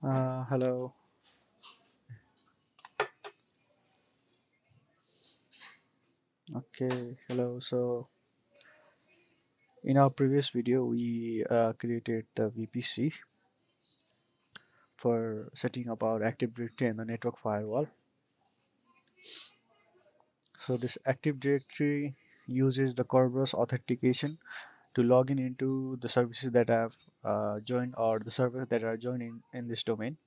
Hello. Okay, hello. So in our previous video, we created the VPC for setting up our Active Directory and the network firewall. So this Active Directory uses the Kerberos authentication to log in into the services that have joined or the servers that are joined in this domain.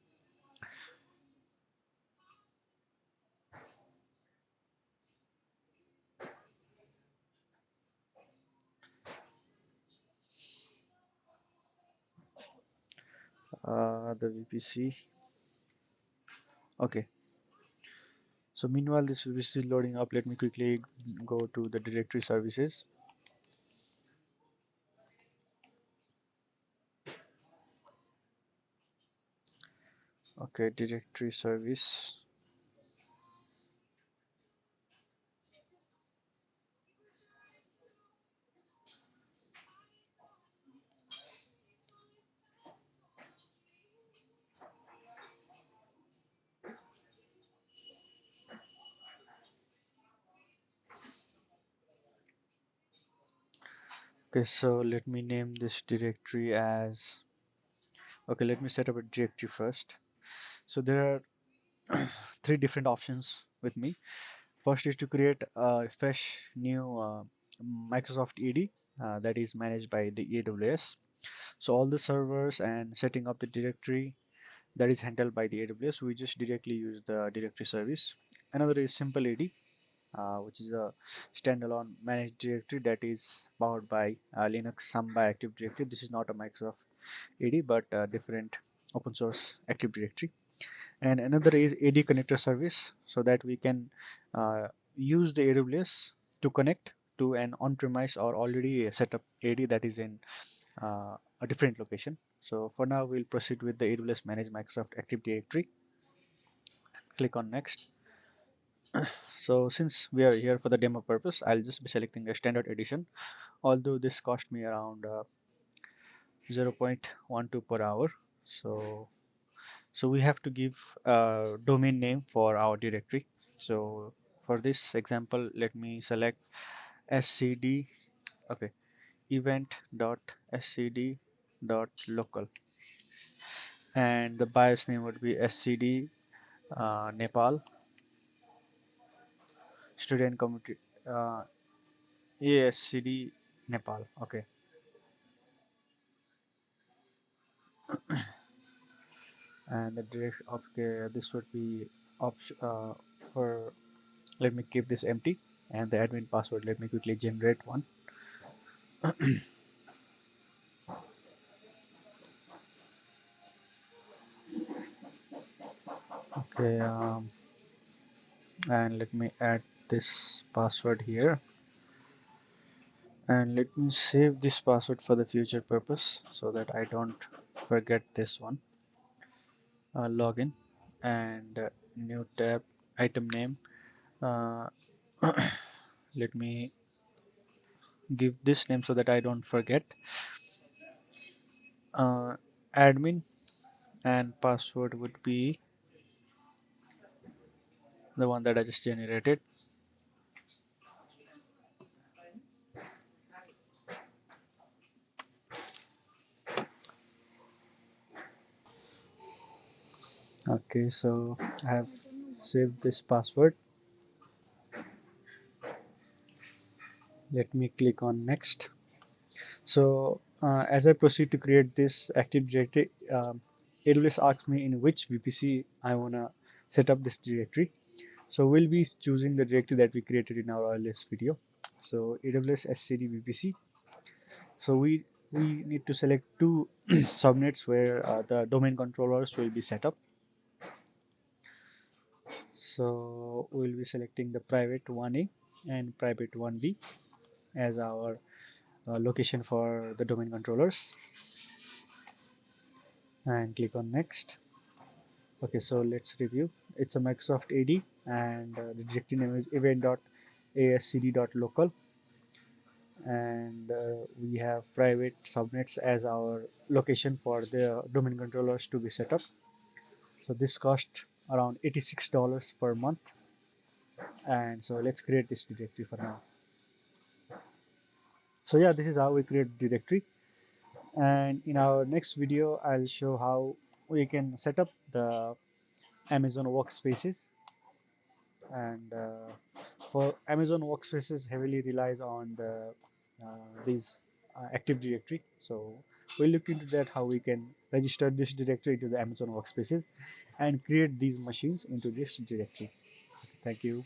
The VPC. Okay. So meanwhile, this VPC is loading up. Let me quickly go to the directory services. Okay, directory service. Okay, so let me name this directory as, okay, let me set up a directory first. So there are three different options with me. First is to create a fresh new Microsoft AD that is managed by the AWS. So all the servers and setting up the directory that is handled by the AWS, we just directly use the directory service. Another is simple AD, which is a standalone managed directory that is powered by Linux, some by Active Directory. This is not a Microsoft AD, but a different open source Active Directory. And another is AD connector service, so that we can uh, use the AWS to connect to an on-premise or already set up AD that is in a different location. So for now, we'll proceed with the AWS Managed Microsoft Active Directory. Click on next. So since we are here for the demo purpose, I'll just be selecting a standard edition, although this cost me around 0.12 per hour. So we have to give a domain name for our directory. So for this example, let me select scd, okay, event.scd.local, and the BIOS name would be scd Nepal student community, uh, ASCD Nepal. Okay, and the direct, okay, this would be option for, let me keep this empty, and the admin password, let me quickly generate one. Okay, and let me add this password here, and let me save this password for the future purpose so that I don't forget this one. Login, and new tab, item name, uh, let me give this name so that I don't forget. uh, Admin, and password would be the one that I just generated. Okay, so I have saved this password. Let me click on next. So as I proceed to create this Active Directory, AWS asks me in which VPC I want to set up this directory. So we'll be choosing the directory that we created in our earliest video. So AWS SCD VPC. So we need to select two subnets where the domain controllers will be set up. So we'll be selecting the private 1A and private 1B as our location for the domain controllers, and click on next. Okay, so let's review. It's a Microsoft AD, and the directory name is event.ascd.local, and we have private subnets as our location for the domain controllers to be set up. So this cost around $86 per month. And so let's create this directory for now. So yeah, this is how we create directory. And in our next video, I'll show how we can set up the Amazon workspaces. And for Amazon workspaces heavily relies on the these Active Directory. So we'll look into that, how we can register this directory to the Amazon workspaces and create these machines into this directory. Thank you.